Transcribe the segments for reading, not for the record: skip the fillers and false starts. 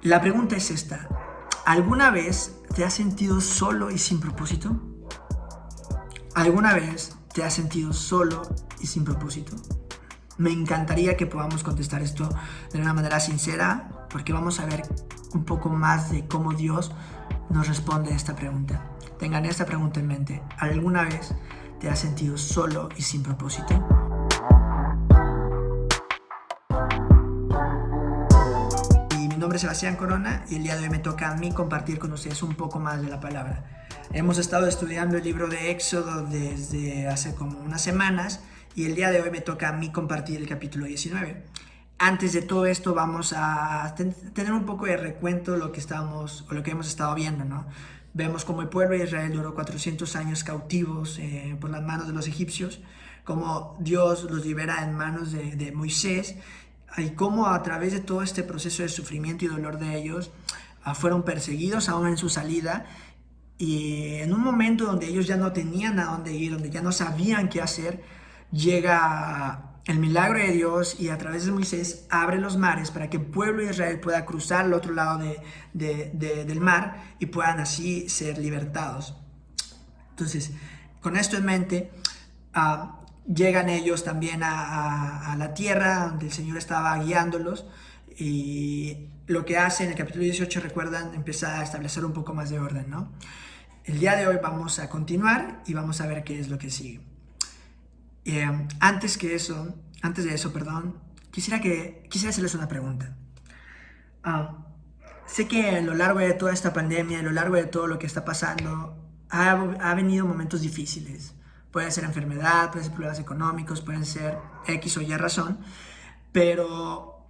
La pregunta es esta: ¿alguna vez te has sentido solo y sin propósito? ¿Alguna vez te has sentido solo y sin propósito? Me encantaría que podamos contestar esto de una manera sincera, porque vamos a ver un poco más de cómo Dios nos responde a esta pregunta. Tengan esta pregunta en mente: ¿alguna vez te has sentido solo y sin propósito? Mi nombre es Sebastián Corona y el día de hoy me toca a mí compartir con ustedes un poco más de la palabra. Hemos estado estudiando el libro de Éxodo desde hace como unas semanas y el día de hoy me toca a mí compartir el capítulo 19. Antes de todo esto vamos a tener un poco de recuento de lo que hemos estado viendo, ¿no? Vemos cómo el pueblo de Israel duró 400 años cautivos por las manos de los egipcios, cómo Dios los libera en manos de Moisés, y cómo a través de todo este proceso de sufrimiento y dolor de ellos fueron perseguidos aún en su salida, y en un momento donde ellos ya no tenían a dónde ir, donde ya no sabían qué hacer, llega el milagro de Dios y a través de Moisés abre los mares para que el pueblo de Israel pueda cruzar al otro lado del mar y puedan así ser libertados. Entonces, con esto en mente, llegan ellos también a la tierra donde el Señor estaba guiándolos, y lo que hace en el capítulo 18, recuerdan, empieza a establecer un poco más de orden, ¿no? El día de hoy vamos a continuar y vamos a ver qué es lo que sigue. Antes de eso, quisiera hacerles una pregunta. Sé que a lo largo de toda esta pandemia, a lo largo de todo lo que está pasando, ha venido momentos difíciles. Puede ser enfermedad, pueden ser problemas económicos, pueden ser X o Y razón, pero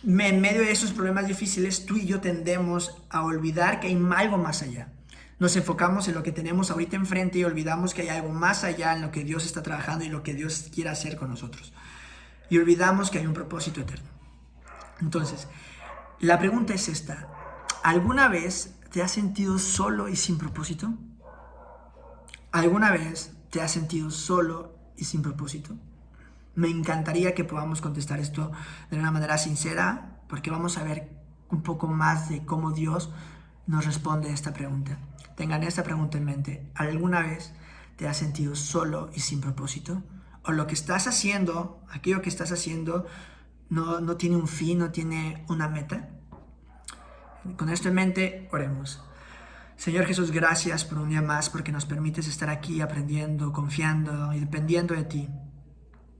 en medio de esos problemas difíciles, tú y yo tendemos a olvidar que hay algo más allá. Nos enfocamos en lo que tenemos ahorita enfrente y olvidamos que hay algo más allá en lo que Dios está trabajando y lo que Dios quiere hacer con nosotros. Y olvidamos que hay un propósito eterno. Entonces, la pregunta es esta: ¿alguna vez te has sentido solo y sin propósito? ¿Alguna vez te has sentido solo y sin propósito? Me encantaría que podamos contestar esto de una manera sincera, porque vamos a ver un poco más de cómo Dios nos responde a esta pregunta. Tengan esta pregunta en mente: ¿alguna vez te has sentido solo y sin propósito? ¿O lo que estás haciendo, aquello que estás haciendo, no tiene un fin, no tiene una meta? Con esto en mente, oremos. Señor Jesús, gracias por un día más, porque nos permites estar aquí aprendiendo, confiando y dependiendo de ti.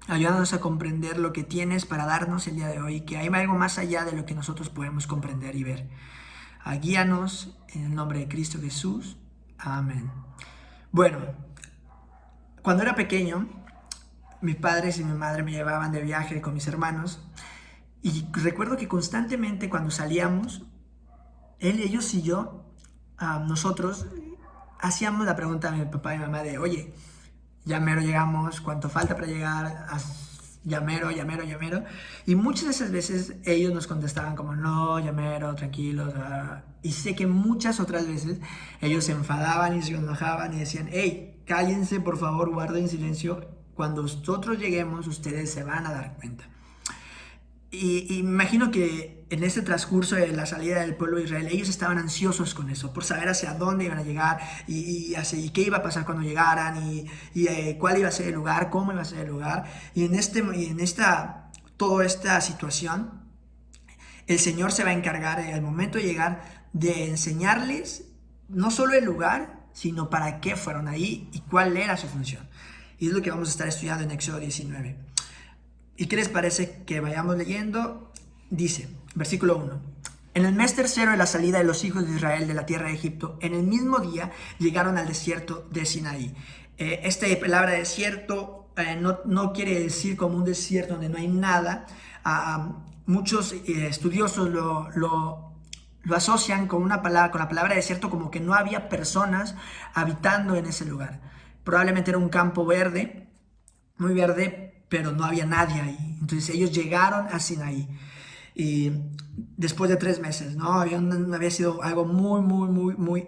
Ayúdanos a comprender lo que tienes para darnos el día de hoy, que hay algo más allá de lo que nosotros podemos comprender y ver. Guíanos en el nombre de Cristo Jesús. Amén. Bueno, cuando era pequeño, mis padres y mi madre me llevaban de viaje con mis hermanos, y recuerdo que constantemente cuando salíamos, ellos y yo, nosotros hacíamos la pregunta a mi papá y mi mamá de: oye, ya mero llegamos, ¿cuánto falta para llegar? Ya mero. Y muchas de esas veces ellos nos contestaban como: no, ya mero, tranquilos. Y sé que muchas otras veces ellos se enfadaban y se enojaban y decían: hey, cállense, por favor, guarden silencio. Cuando nosotros lleguemos, ustedes se van a dar cuenta. Y me imagino que en ese transcurso de la salida del pueblo de Israel, ellos estaban ansiosos con eso, por saber hacia dónde iban a llegar y qué iba a pasar cuando llegaran, y cuál iba a ser el lugar, cómo iba a ser el lugar. Y toda esta situación, el Señor se va a encargar al momento de llegar de enseñarles no solo el lugar, sino para qué fueron ahí y cuál era su función. Y es lo que vamos a estar estudiando en Éxodo 19. ¿Y qué les parece que vayamos leyendo? Dice, versículo 1. En el mes tercero de la salida de los hijos de Israel de la tierra de Egipto, en el mismo día llegaron al desierto de Sinaí. Esta palabra desierto no quiere decir como un desierto donde no hay nada. Muchos estudiosos lo asocian con la palabra desierto como que no había personas habitando en ese lugar. Probablemente era un campo verde, muy verde, pero no había nadie ahí. Entonces ellos llegaron a Sinaí, y después de 3 meses, ¿no? Había sido algo muy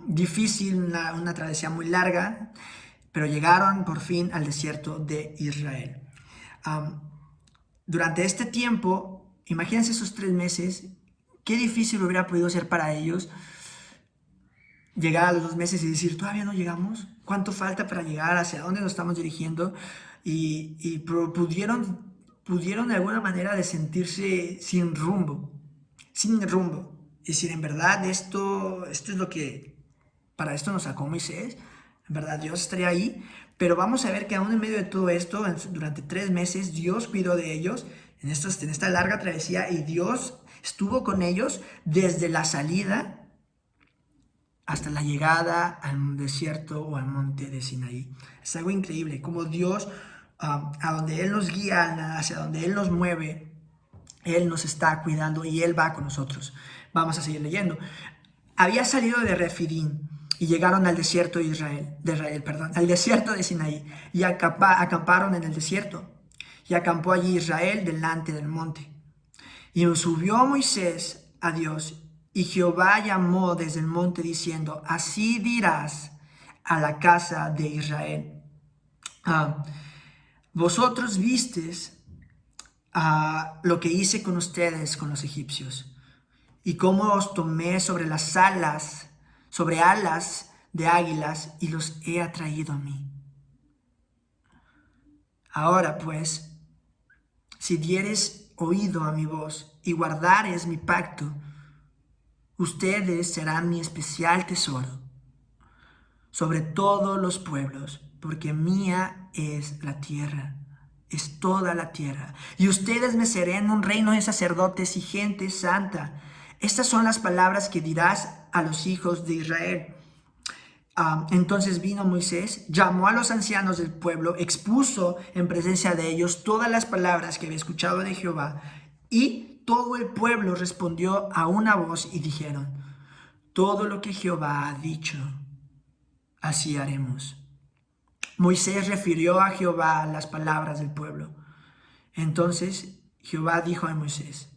difícil, una travesía muy larga, pero llegaron por fin al desierto de Israel. Durante este tiempo, imagínense esos 3 meses, qué difícil hubiera podido ser para ellos llegar a los 2 meses y decir, todavía no llegamos, ¿cuánto falta para llegar? ¿Hacia dónde nos estamos dirigiendo? Y pudieron de alguna manera de sentirse sin rumbo, sin rumbo. Y decir, en verdad, esto es lo que, para esto nos sacó Moisés, en verdad Dios estaría ahí, pero vamos a ver que aún en medio de todo esto, durante 3 meses, Dios cuidó de ellos en esta larga travesía y Dios estuvo con ellos desde la salida hasta la llegada al desierto o al monte de Sinaí. Es algo increíble, como Dios, a donde Él nos guía, hacia donde Él nos mueve, Él nos está cuidando y Él va con nosotros. Vamos a seguir leyendo. Había salido de Refidim y llegaron al desierto al desierto de Sinaí, y acamparon en el desierto. Y acampó allí Israel delante del monte. Y subió Moisés a Dios, y Jehová llamó desde el monte diciendo, así dirás a la casa de Israel, vosotros vistes lo que hice con ustedes, con los egipcios, y cómo os tomé sobre alas de águilas, y los he atraído a mí. Ahora pues, si dieres oído a mi voz y guardares mi pacto, ustedes serán mi especial tesoro sobre todos los pueblos, porque mía es la tierra, es toda la tierra. Y ustedes me serán un reino de sacerdotes y gente santa. Estas son las palabras que dirás a los hijos de Israel. Entonces vino Moisés, llamó a los ancianos del pueblo, expuso en presencia de ellos todas las palabras que había escuchado de Jehová, y todo el pueblo respondió a una voz y dijeron, todo lo que Jehová ha dicho, así haremos. Moisés refirió a Jehová las palabras del pueblo. Entonces Jehová dijo a Moisés,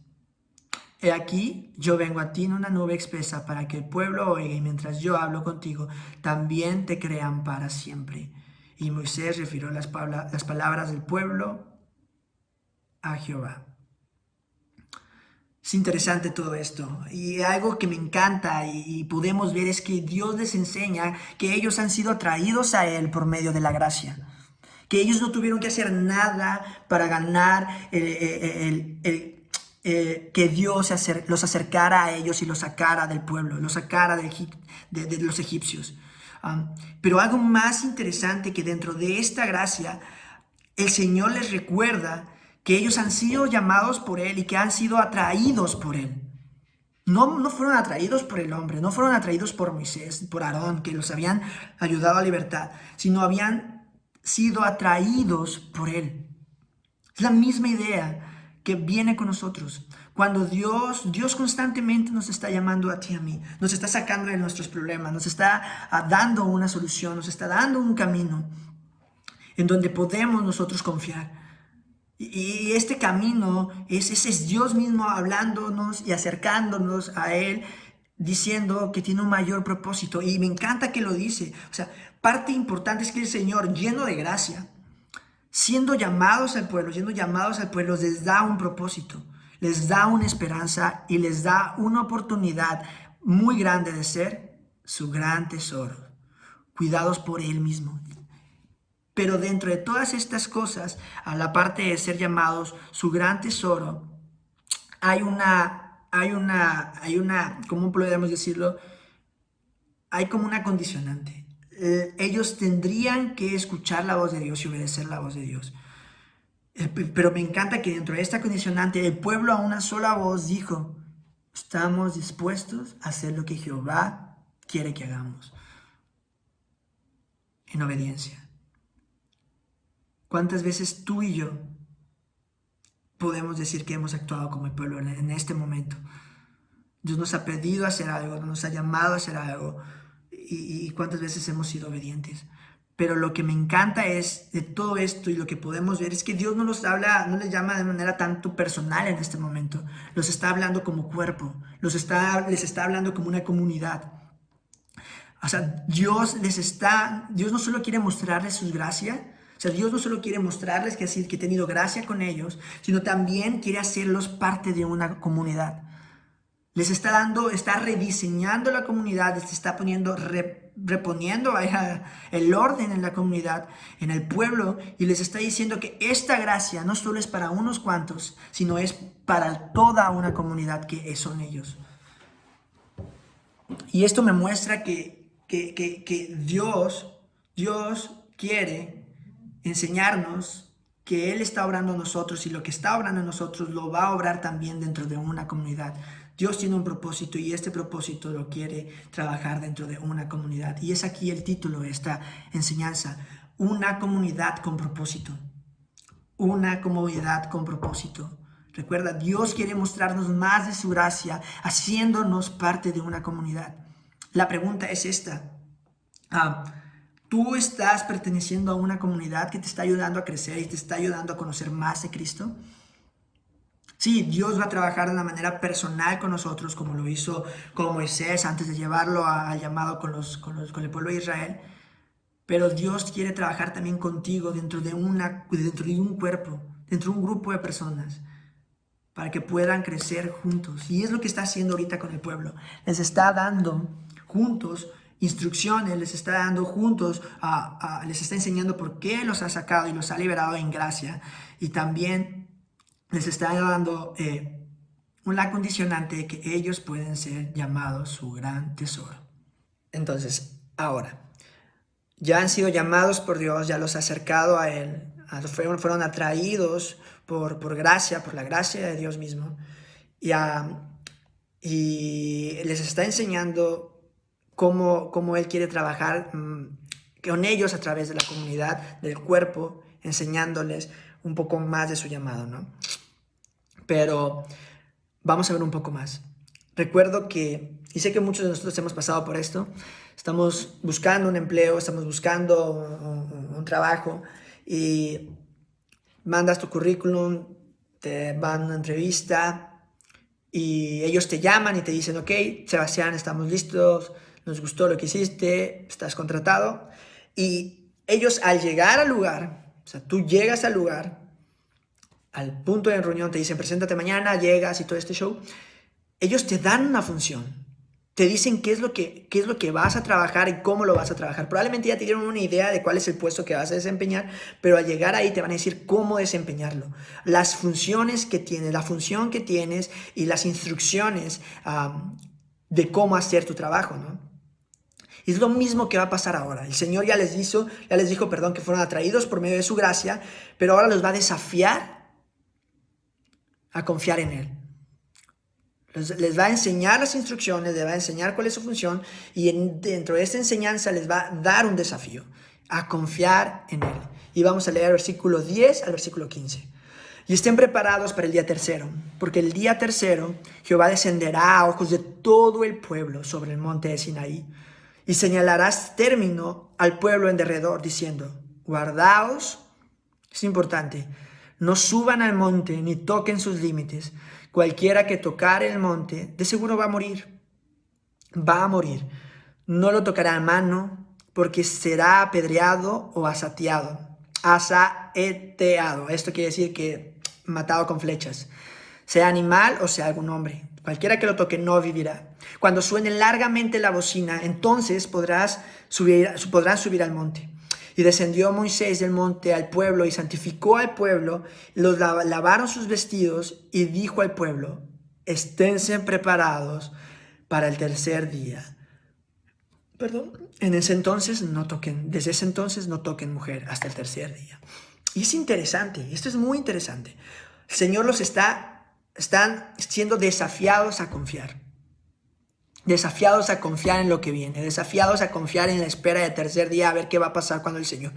he aquí, yo vengo a ti en una nube espesa para que el pueblo oiga, y mientras yo hablo contigo, también te crean para siempre. Y Moisés refirió las palabras del pueblo a Jehová. Es interesante todo esto, y algo que me encanta y podemos ver es que Dios les enseña que ellos han sido atraídos a Él por medio de la gracia, que ellos no tuvieron que hacer nada para ganar que Dios los acercara a ellos y los sacara del pueblo, los sacara de los egipcios. Pero algo más interesante, que dentro de esta gracia, el Señor les recuerda que ellos han sido llamados por Él y que han sido atraídos por Él. No fueron atraídos por el hombre, no fueron atraídos por Moisés, por Aarón, que los habían ayudado a libertad, sino habían sido atraídos por Él. Es la misma idea que viene con nosotros. Cuando Dios constantemente nos está llamando a ti y a mí, nos está sacando de nuestros problemas, nos está dando una solución, nos está dando un camino en donde podemos nosotros confiar. Y este camino es Dios mismo hablándonos y acercándonos a Él, diciendo que tiene un mayor propósito. Y me encanta que lo dice. O sea, parte importante es que el Señor, lleno de gracia, siendo llamados al pueblo, les da un propósito, les da una esperanza y les da una oportunidad muy grande de ser su gran tesoro, cuidados por Él mismo. Pero dentro de todas estas cosas, a la parte de ser llamados su gran tesoro, hay una, ¿cómo podemos decirlo? Hay como una condicionante. Ellos tendrían que escuchar la voz de Dios y obedecer la voz de Dios. Pero me encanta que dentro de esta condicionante, el pueblo a una sola voz dijo, estamos dispuestos a hacer lo que Jehová quiere que hagamos, en obediencia. ¿Cuántas veces tú y yo podemos decir que hemos actuado como el pueblo en este momento? Dios nos ha pedido hacer algo, nos ha llamado a hacer algo, y cuántas veces hemos sido obedientes. Pero lo que me encanta es de todo esto, y lo que podemos ver es que Dios no les llama de manera tanto personal en este momento. Los está hablando como cuerpo, les está hablando como una comunidad. O sea, Dios no solo quiere mostrarles su gracia. O sea, Dios no solo quiere mostrarles que ha tenido gracia con ellos, sino también quiere hacerlos parte de una comunidad. Les está dando, está rediseñando la comunidad, les está poniendo, reponiendo el orden en la comunidad, en el pueblo, y les está diciendo que esta gracia no solo es para unos cuantos, sino es para toda una comunidad que son ellos. Y esto me muestra que Dios quiere enseñarnos que Él está obrando en nosotros, y lo que está obrando en nosotros lo va a obrar también dentro de una comunidad. Dios tiene un propósito, y este propósito lo quiere trabajar dentro de una comunidad. Y es aquí el título de esta enseñanza: una comunidad con propósito. Una comunidad con propósito. Recuerda, Dios quiere mostrarnos más de su gracia, haciéndonos parte de una comunidad. La pregunta es esta: ¿tú estás perteneciendo a una comunidad que te está ayudando a crecer y te está ayudando a conocer más de Cristo? Sí, Dios va a trabajar de una manera personal con nosotros, como lo hizo con Moisés antes de llevarlo al llamado con el pueblo de Israel. Pero Dios quiere trabajar también contigo dentro de un cuerpo, dentro de un grupo de personas, para que puedan crecer juntos. Y es lo que está haciendo ahorita con el pueblo. Les está dando juntos instrucciones, les está dando juntos, les está enseñando por qué los ha sacado y los ha liberado en gracia. Y también les está dando una condicionante de que ellos pueden ser llamados su gran tesoro. Entonces, ahora, ya han sido llamados por Dios, ya los ha acercado a Él, fueron atraídos por gracia, por la gracia de Dios mismo, y les está enseñando cómo Él quiere trabajar con ellos a través de la comunidad, del cuerpo, enseñándoles un poco más de su llamado, ¿no? Pero vamos a ver un poco más. Recuerdo que, y sé que muchos de nosotros hemos pasado por esto, estamos buscando un empleo, estamos buscando un trabajo, y mandas tu currículum, te van a una entrevista, y ellos te llaman y te dicen: ok, Sebastián, estamos listos, nos gustó lo que hiciste, estás contratado. Y ellos, al llegar al lugar, o sea, tú llegas al lugar, al punto de reunión, te dicen: preséntate mañana, llegas y todo este show. Ellos te dan una función, te dicen qué es lo que vas a trabajar y cómo lo vas a trabajar. Probablemente ya te dieron una idea de cuál es el puesto que vas a desempeñar, pero al llegar ahí te van a decir cómo desempeñarlo, las funciones que tienes, la función que tienes y las instrucciones de cómo hacer tu trabajo, ¿no? Y es lo mismo que va a pasar ahora. El Señor ya les dijo, que fueron atraídos por medio de su gracia, pero ahora los va a desafiar a confiar en Él. Les va a enseñar las instrucciones, les va a enseñar cuál es su función, y dentro de esta enseñanza les va a dar un desafío a confiar en Él. Y vamos a leer versículo 10 al versículo 15. Y estén preparados para el día tercero, porque el día tercero Jehová descenderá a ojos de todo el pueblo sobre el monte de Sinaí, y señalarás término al pueblo en derredor, diciendo: guardaos, es importante, no suban al monte ni toquen sus límites. Cualquiera que tocare el monte, de seguro va a morir. Va a morir. No lo tocará a mano, porque será apedreado o asaeteado. Esto quiere decir que matado con flechas. Sea animal o sea algún hombre. Cualquiera que lo toque no vivirá. Cuando suene largamente la bocina, entonces podrán subir al monte. Y descendió Moisés del monte al pueblo y santificó al pueblo, los lavaron sus vestidos y dijo al pueblo: esténse preparados para el tercer día. Desde ese entonces no toquen mujer hasta el tercer día. Y es interesante, esto es muy interesante. El Señor están siendo desafiados a confiar. Desafiados a confiar en lo que viene, desafiados a confiar en la espera del tercer día, a ver qué va a pasar cuando el Señor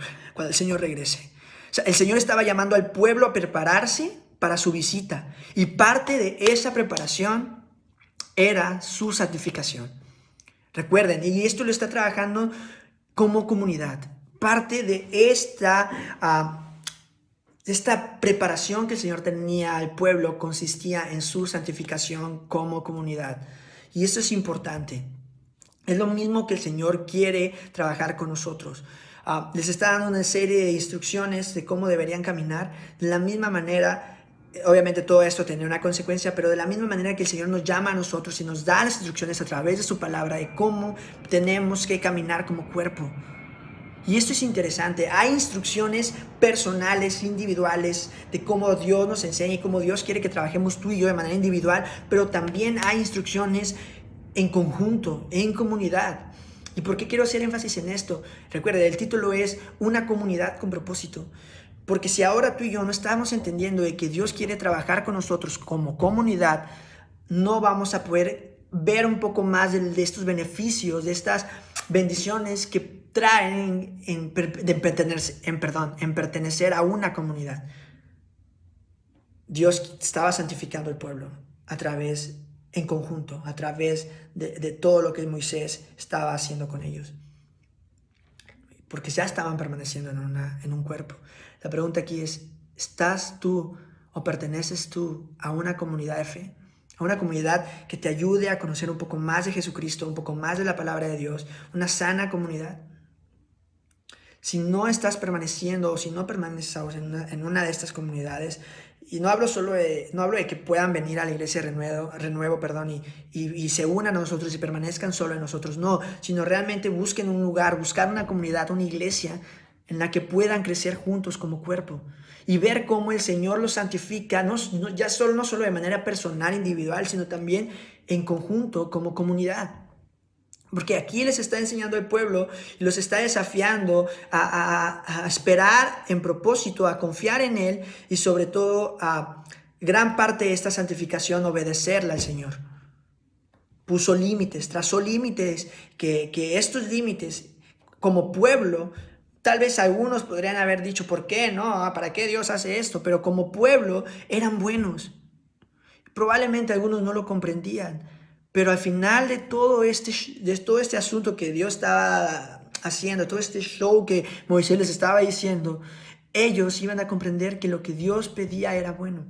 regrese. O sea, el Señor estaba llamando al pueblo a prepararse para su visita, y parte de esa preparación era su santificación. Recuerden, y esto lo está trabajando como comunidad. Parte de esta preparación que el Señor tenía al pueblo consistía en su santificación como comunidad. Y eso es importante. Es lo mismo que el Señor quiere trabajar con nosotros. Les está dando una serie de instrucciones de cómo deberían caminar. De la misma manera, Obviamente todo esto tiene una consecuencia, pero de la misma manera que el Señor nos llama a nosotros y nos da las instrucciones a través de su palabra de cómo tenemos que caminar como cuerpo. Y esto es interesante, hay instrucciones personales, individuales, de cómo Dios nos enseña y cómo Dios quiere que trabajemos tú y yo de manera individual, pero también hay instrucciones en conjunto, en comunidad. ¿Y por qué quiero hacer énfasis en esto? Recuerda, el título es Una comunidad con propósito. Porque si ahora tú y yo no estamos entendiendo de que Dios quiere trabajar con nosotros como comunidad, no vamos a poder ver un poco más de estos beneficios, de estas bendiciones que traen en pertenecer a una comunidad. Dios estaba santificando el pueblo en conjunto, a través de todo lo que Moisés estaba haciendo con ellos. Porque ya estaban permaneciendo en un cuerpo. La pregunta aquí es, ¿estás tú o perteneces tú a una comunidad de fe? A una comunidad que te ayude a conocer un poco más de Jesucristo, un poco más de la palabra de Dios, una sana comunidad. Si no estás permaneciendo o si no permaneces en una de estas comunidades, y no hablo de que puedan venir a la iglesia renuevo, y se unan a nosotros y permanezcan solo en nosotros, no, sino realmente busquen un lugar, buscar una comunidad, una iglesia en la que puedan crecer juntos como cuerpo y ver cómo el Señor los santifica, no solo de manera personal, individual, sino también en conjunto como comunidad. Porque aquí les está enseñando al pueblo y los está desafiando a esperar en propósito, a confiar en Él y sobre todo a gran parte de esta santificación obedecerla al Señor. Puso límites, trazó límites, que estos límites como pueblo, tal vez algunos podrían haber dicho, ¿por qué? No, ¿para qué Dios hace esto? Pero como pueblo eran buenos. Probablemente algunos no lo comprendían. Pero al final de todo este asunto que Dios estaba haciendo, todo este show que Moisés les estaba diciendo, ellos iban a comprender que lo que Dios pedía era bueno.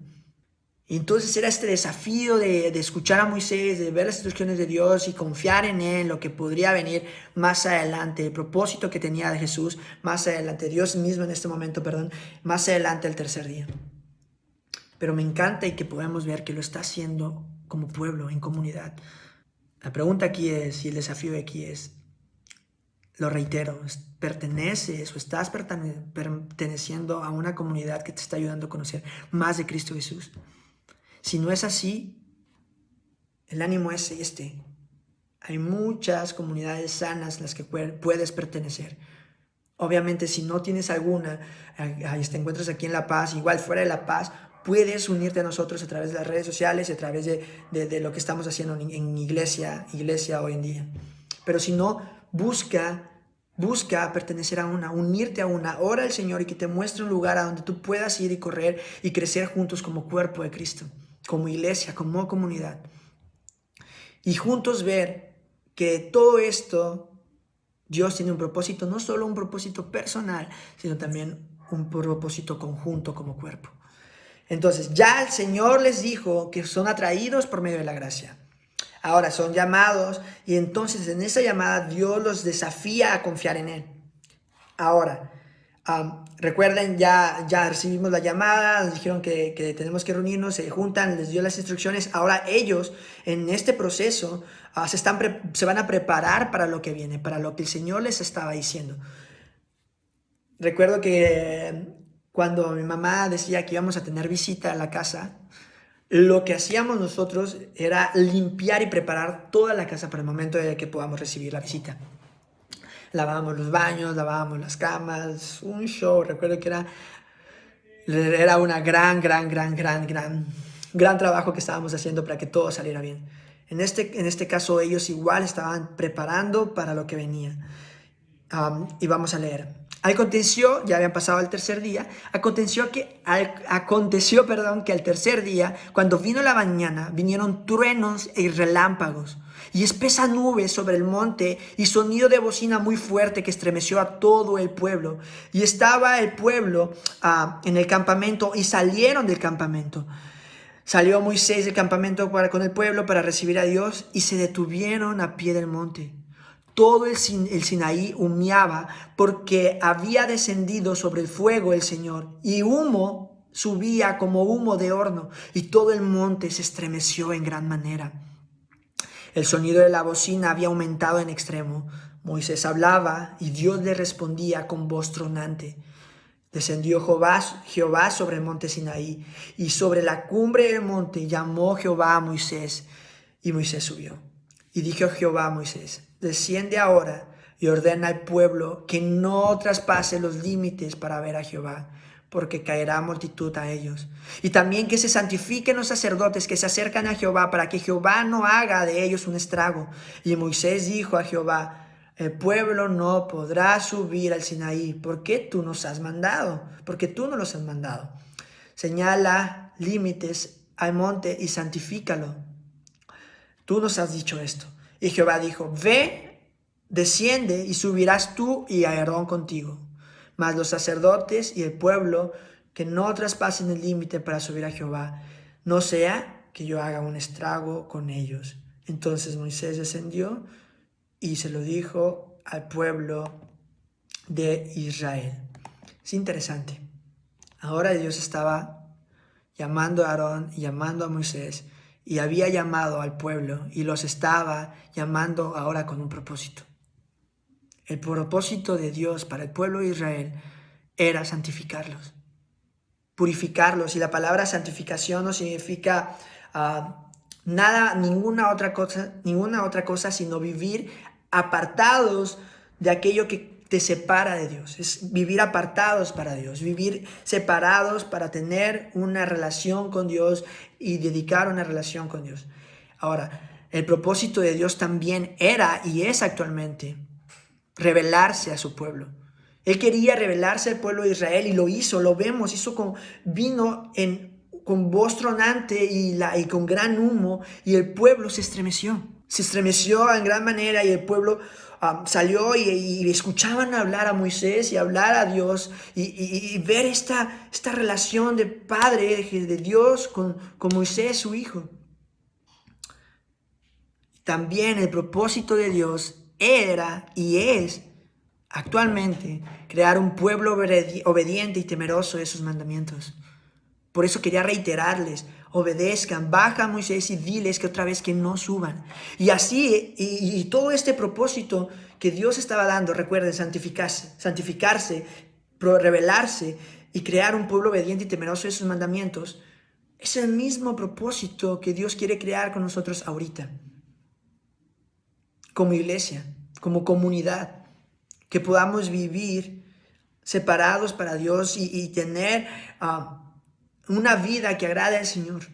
Y entonces era este desafío de escuchar a Moisés, de ver las instrucciones de Dios y confiar en Él, lo que podría venir más adelante, el propósito que tenía de Jesús más adelante, Dios mismo en este momento, más adelante el tercer día. Pero me encanta y que podemos ver que lo está haciendo como pueblo, en comunidad. La pregunta aquí es, y el desafío de aquí es, lo reitero, ¿perteneces o estás perteneciendo a una comunidad que te está ayudando a conocer más de Cristo Jesús? Si no es así, el ánimo es este. Hay muchas comunidades sanas en las que puedes pertenecer. Obviamente, si no tienes alguna, te encuentras aquí en La Paz, igual fuera de La Paz, puedes unirte a nosotros a través de las redes sociales y a través de lo que estamos haciendo en iglesia hoy en día. Pero si no, busca pertenecer a una, unirte a una, ora al Señor y que te muestre un lugar a donde tú puedas ir y correr y crecer juntos como cuerpo de Cristo, como iglesia, como comunidad. Y juntos ver que todo esto, Dios tiene un propósito, no solo un propósito personal, sino también un propósito conjunto como cuerpo. Entonces, ya el Señor les dijo que son atraídos por medio de la gracia. Ahora son llamados y entonces en esa llamada Dios los desafía a confiar en Él. Ahora, recuerden, ya recibimos la llamada, nos dijeron que tenemos que reunirnos, se juntan, les dio las instrucciones. Ahora ellos en este proceso se van a preparar para lo que viene, para lo que el Señor les estaba diciendo. Recuerdo que cuando mi mamá decía que íbamos a tener visita a la casa, lo que hacíamos nosotros era limpiar y preparar toda la casa para el momento de que podamos recibir la visita. Lavábamos los baños, lavábamos las camas, un show. Recuerdo que era una gran trabajo que estábamos haciendo para que todo saliera bien. En este caso ellos igual estaban preparando para lo que venía. Y vamos a leer. Aconteció, ya habían pasado el tercer día, aconteció que al tercer día, cuando vino la mañana, vinieron truenos y relámpagos, y espesa nube sobre el monte, y sonido de bocina muy fuerte que estremeció a todo el pueblo. Y estaba el pueblo en el campamento, y salieron del campamento. Salió Moisés del campamento con el pueblo para recibir a Dios, y se detuvieron a pie del monte. Todo el Sinaí humeaba porque había descendido sobre el fuego el Señor, y humo subía como humo de horno, y todo el monte se estremeció en gran manera. El sonido de la bocina había aumentado en extremo. Moisés hablaba y Dios le respondía con voz tronante. Descendió Jehová sobre el monte Sinaí, y sobre la cumbre del monte llamó Jehová a Moisés, y Moisés subió. Y dijo Jehová a Moisés: desciende ahora y ordena al pueblo que no traspase los límites para ver a Jehová, porque caerá multitud a ellos. Y también que se santifiquen los sacerdotes que se acercan a Jehová, para que Jehová no haga de ellos un estrago. Y Moisés dijo a Jehová: el pueblo no podrá subir al Sinaí, porque tú nos has mandado, porque tú no los has mandado. Señala límites al monte y santifícalo. Tú nos has dicho esto. Y Jehová dijo: ve, desciende, y subirás tú y Aarón contigo. Mas los sacerdotes y el pueblo que no traspasen el límite para subir a Jehová, no sea que yo haga un estrago con ellos. Entonces Moisés descendió y se lo dijo al pueblo de Israel. Es interesante. Ahora Dios estaba llamando a Aarón y llamando a Moisés, y había llamado al pueblo y los estaba llamando ahora con un propósito. El propósito de Dios para el pueblo de Israel era santificarlos, purificarlos. Y la palabra santificación no significa ninguna otra cosa sino vivir apartados de aquello que te separa de Dios. Es vivir apartados para Dios, vivir separados para tener una relación con Dios y dedicar una relación con Dios. Ahora, el propósito de Dios también era y es actualmente revelarse a su pueblo. Él quería revelarse al pueblo de Israel y lo hizo, lo vemos, vino con voz tronante y con gran humo, y el pueblo se estremeció en gran manera, y el pueblo salió y escuchaban hablar a Moisés y hablar a Dios y ver esta relación de padre de Dios con Moisés, su hijo. También el propósito de Dios era y es actualmente crear un pueblo obediente y temeroso de sus mandamientos. Por eso quería reiterarles: obedezcan, baja a Moisés y diles que otra vez que no suban. Y así, y todo este propósito que Dios estaba dando, recuerden, santificarse, revelarse y crear un pueblo obediente y temeroso de sus mandamientos, es el mismo propósito que Dios quiere crear con nosotros ahorita. Como iglesia, como comunidad, que podamos vivir separados para Dios y tener una vida que agrade al Señor.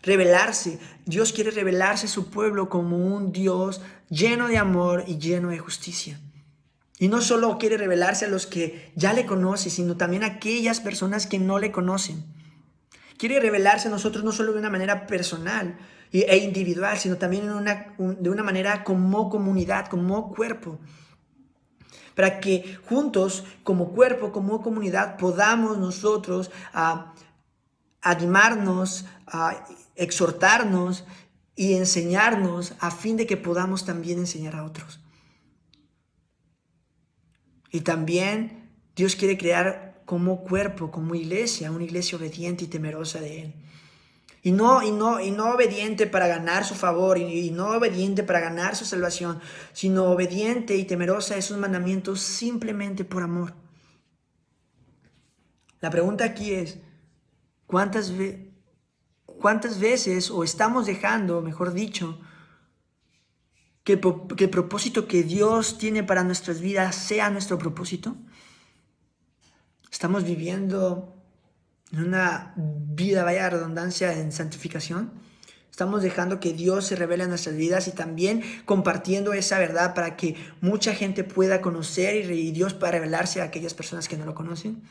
Revelarse. Dios quiere revelarse a su pueblo como un Dios lleno de amor y lleno de justicia. Y no solo quiere revelarse a los que ya le conocen, sino también a aquellas personas que no le conocen. Quiere revelarse a nosotros no solo de una manera personal e individual, sino también de una manera como comunidad, como cuerpo. Para que juntos, como cuerpo, como comunidad, podamos nosotros animarnos, exhortarnos y enseñarnos, a fin de que podamos también enseñar a otros. Y también Dios quiere crear como cuerpo, como iglesia, una iglesia obediente y temerosa de Él. Y no obediente para ganar su favor, y no obediente para ganar su salvación, sino obediente y temerosa de sus mandamientos simplemente por amor. La pregunta aquí es: ¿cuántas veces o estamos dejando, mejor dicho, que el propósito que Dios tiene para nuestras vidas sea nuestro propósito? ¿Estamos viviendo en una vida, vaya redundancia, en santificación? ¿Estamos dejando que Dios se revele en nuestras vidas y también compartiendo esa verdad para que mucha gente pueda conocer y Dios pueda revelarse a aquellas personas que no lo conocen?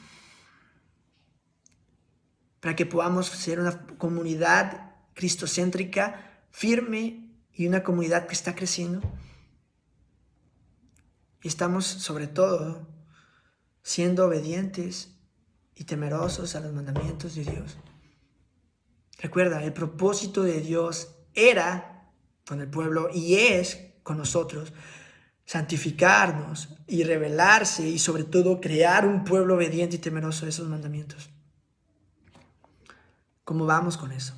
Para que podamos ser una comunidad cristocéntrica, firme, y una comunidad que está creciendo. Y estamos sobre todo siendo obedientes y temerosos a los mandamientos de Dios. Recuerda, el propósito de Dios era con el pueblo y es con nosotros santificarnos y revelarse, y sobre todo crear un pueblo obediente y temeroso de esos mandamientos. ¿Cómo vamos con eso?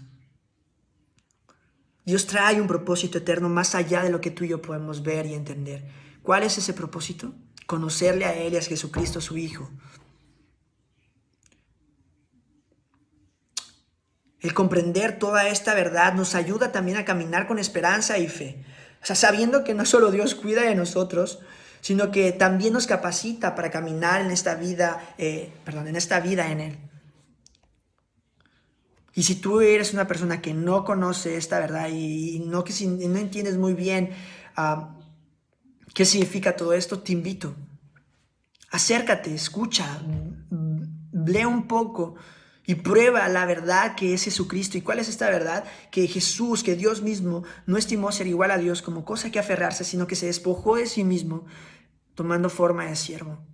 Dios trae un propósito eterno más allá de lo que tú y yo podemos ver y entender. ¿Cuál es ese propósito? Conocerle a Él y a Jesucristo, su Hijo. El comprender toda esta verdad nos ayuda también a caminar con esperanza y fe. O sea, sabiendo que no solo Dios cuida de nosotros, sino que también nos capacita para caminar en esta vida, en Él. Y si tú eres una persona que no conoce esta verdad y no entiendes muy bien qué significa todo esto, te invito. Acércate, escucha, lee un poco y prueba la verdad que es Jesucristo. ¿Y cuál es esta verdad? Que Jesús, que Dios mismo, no estimó ser igual a Dios como cosa que aferrarse, sino que se despojó de sí mismo, tomando forma de siervo,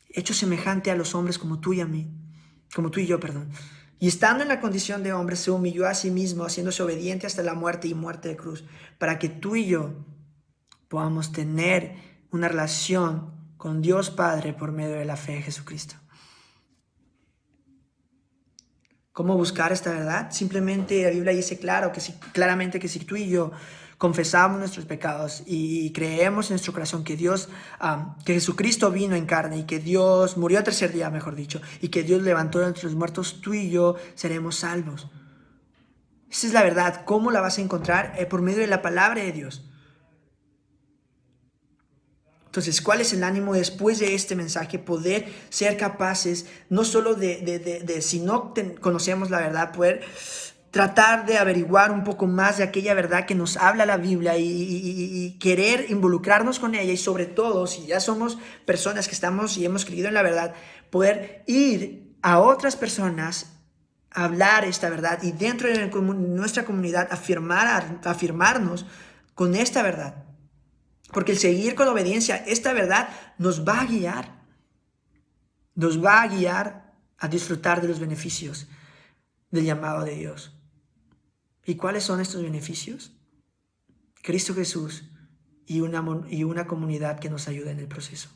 hecho semejante a los hombres como tú y a mí, como tú y yo, perdón. Y estando en la condición de hombre, se humilló a sí mismo, haciéndose obediente hasta la muerte y muerte de cruz, para que tú y yo podamos tener una relación con Dios Padre por medio de la fe en Jesucristo. ¿Cómo buscar esta verdad? Simplemente la Biblia dice claramente que si tú y yo confesamos nuestros pecados y creemos en nuestro corazón que que Jesucristo vino en carne y que Dios murió al tercer día, mejor dicho, y que Dios levantó de entre los muertos, tú y yo seremos salvos. Esa es la verdad. ¿Cómo la vas a encontrar? Por medio de la palabra de Dios. Entonces, ¿cuál es el ánimo después de este mensaje? Poder ser capaces, no solo si no conocemos la verdad, poder tratar de averiguar un poco más de aquella verdad que nos habla la Biblia y querer involucrarnos con ella, y sobre todo, si ya somos personas que estamos y hemos creído en la verdad, poder ir a otras personas a hablar esta verdad y dentro de nuestra comunidad afirmarnos con esta verdad. Porque el seguir con obediencia, esta verdad nos va a guiar. Nos va a guiar a disfrutar de los beneficios del llamado de Dios. ¿Y cuáles son estos beneficios? Cristo Jesús y una comunidad que nos ayude en el proceso.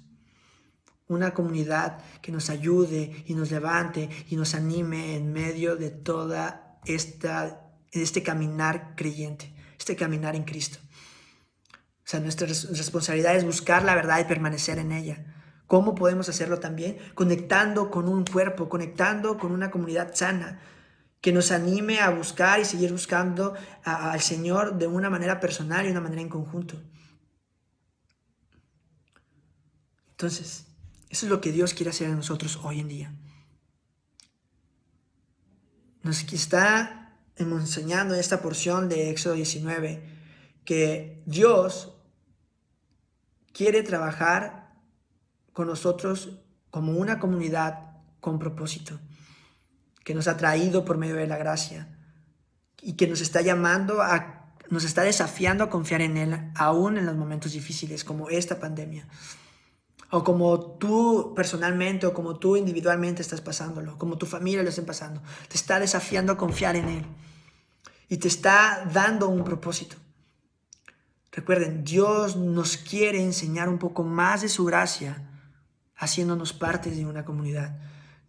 Una comunidad que nos ayude y nos levante y nos anime en medio de toda este caminar creyente, este caminar en Cristo. O sea, nuestra responsabilidad es buscar la verdad y permanecer en ella. ¿Cómo podemos hacerlo también? Conectando con un cuerpo, conectando con una comunidad sana, que nos anime a buscar y seguir buscando al Señor de una manera personal y una manera en conjunto. Entonces, eso es lo que Dios quiere hacer en nosotros hoy en día. Nos está enseñando en esta porción de Éxodo 19 que Dios quiere trabajar con nosotros como una comunidad con propósito, que nos ha traído por medio de la gracia y que nos está nos está desafiando a confiar en Él, aún en los momentos difíciles como esta pandemia, o como tú personalmente o como tú individualmente estás pasándolo, como tu familia lo esté pasando. Te está desafiando a confiar en Él y te está dando un propósito. Recuerden, Dios nos quiere enseñar un poco más de su gracia, haciéndonos parte de una comunidad.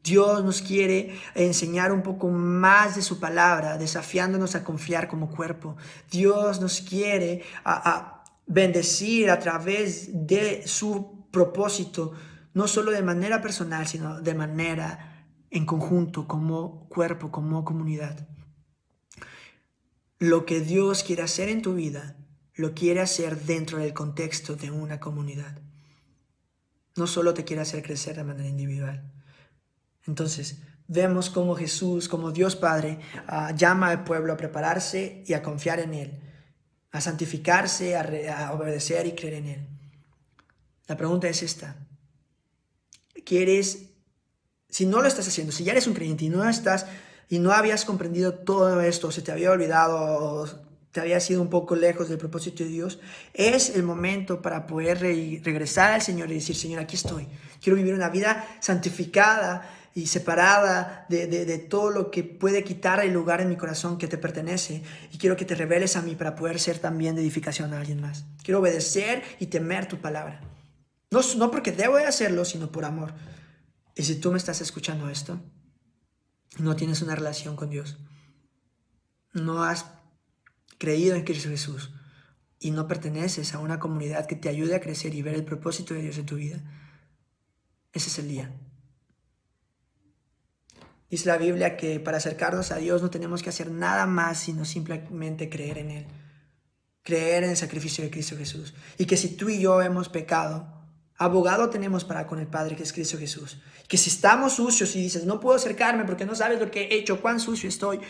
Dios nos quiere enseñar un poco más de su palabra, desafiándonos a confiar como cuerpo. Dios nos quiere a bendecir a través de su propósito, no solo de manera personal, sino de manera en conjunto, como cuerpo, como comunidad. Lo que Dios quiere hacer en tu vida, lo quiere hacer dentro del contexto de una comunidad. No solo te quiere hacer crecer de manera individual. Entonces, vemos cómo Jesús, como Dios Padre, llama al pueblo a prepararse y a confiar en Él, a santificarse, a obedecer y creer en Él. La pregunta es esta. Si no lo estás haciendo, si ya eres un creyente y no habías comprendido todo esto, se te había olvidado, te había sido un poco lejos del propósito de Dios, es el momento para poder regresar al Señor y decir: Señor, aquí estoy. Quiero vivir una vida santificada y separada de todo lo que puede quitar el lugar en mi corazón que te pertenece. Y quiero que te reveles a mí para poder ser también de edificación a alguien más. Quiero obedecer y temer tu palabra. No porque debo de hacerlo, sino por amor. Y si tú me estás escuchando esto, no tienes una relación con Dios, no has creído en Cristo Jesús y no perteneces a una comunidad que te ayude a crecer y ver el propósito de Dios en tu vida, ese es el día. Dice la Biblia que para acercarnos a Dios no tenemos que hacer nada más sino simplemente creer en Él, creer en el sacrificio de Cristo Jesús. Y que si tú y yo hemos pecado, abogado tenemos para con el Padre, que es Cristo Jesús. Que si estamos sucios y dices, no puedo acercarme porque no sabes lo que he hecho, cuán sucio estoy,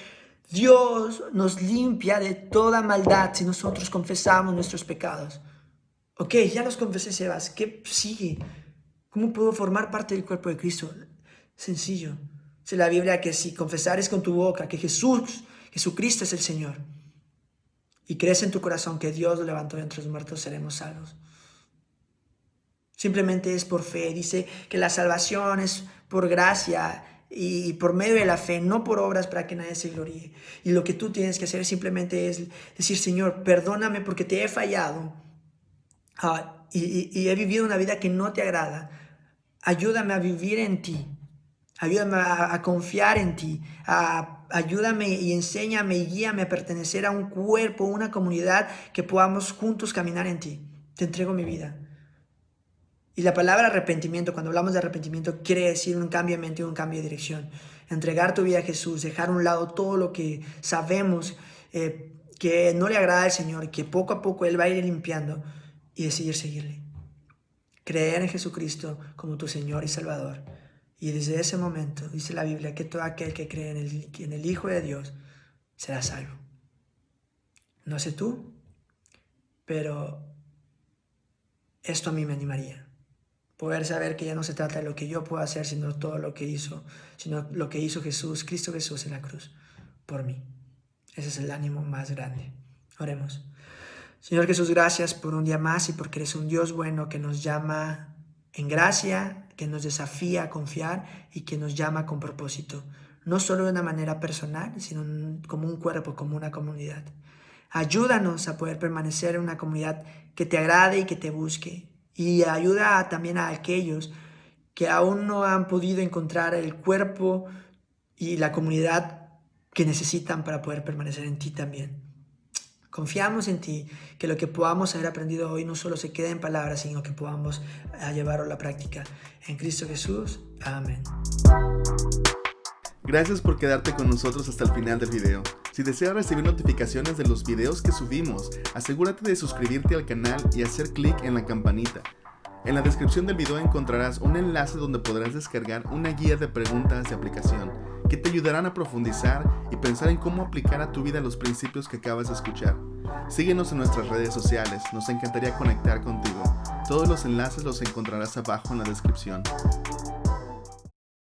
Dios nos limpia de toda maldad si nosotros confesamos nuestros pecados. Ok, ya los confesé, Sebas. ¿Qué sigue? ¿Cómo puedo formar parte del cuerpo de Cristo? Sencillo. Dice la Biblia que si confesares con tu boca que Jesucristo es el Señor, y crees en tu corazón que Dios lo levantó de entre los muertos, seremos salvos. Simplemente es por fe. Dice que la salvación es por gracia y por medio de la fe, no por obras para que nadie se gloríe. Y lo que tú tienes que hacer simplemente es decir, Señor, perdóname porque te he fallado y he vivido una vida que no te agrada. Ayúdame a vivir en ti. Ayúdame a confiar en ti. Ayúdame y enséñame y guíame a pertenecer a un cuerpo, una comunidad que podamos juntos caminar en ti. Te entrego mi vida. Y la palabra arrepentimiento, cuando hablamos de arrepentimiento, quiere decir un cambio de mente y un cambio de dirección. Entregar tu vida a Jesús, dejar a un lado todo lo que sabemos que no le agrada al Señor, que poco a poco Él va a ir limpiando, y decidir seguirle. Creer en Jesucristo como tu Señor y Salvador. Y desde ese momento, dice la Biblia, que todo aquel que cree en el Hijo de Dios será salvo. No sé tú, pero esto a mí me animaría. Poder saber que ya no se trata de lo que yo puedo hacer, sino todo lo que hizo, sino lo que hizo Jesús, Cristo Jesús en la cruz, por mí. Ese es el ánimo más grande. Oremos. Señor Jesús, gracias por un día más y porque eres un Dios bueno que nos llama en gracia, que nos desafía a confiar y que nos llama con propósito. No solo de una manera personal, sino como un cuerpo, como una comunidad. Ayúdanos a poder permanecer en una comunidad que te agrade y que te busque. Y ayuda también a aquellos que aún no han podido encontrar el cuerpo y la comunidad que necesitan para poder permanecer en ti también. Confiamos en ti, que lo que podamos haber aprendido hoy no solo se quede en palabras, sino que podamos llevarlo a la práctica. En Cristo Jesús, amén. Gracias por quedarte con nosotros hasta el final del video. Si deseas recibir notificaciones de los videos que subimos, asegúrate de suscribirte al canal y hacer clic en la campanita. En la descripción del video encontrarás un enlace donde podrás descargar una guía de preguntas de aplicación que te ayudarán a profundizar y pensar en cómo aplicar a tu vida los principios que acabas de escuchar. Síguenos en nuestras redes sociales, nos encantaría conectar contigo. Todos los enlaces los encontrarás abajo en la descripción.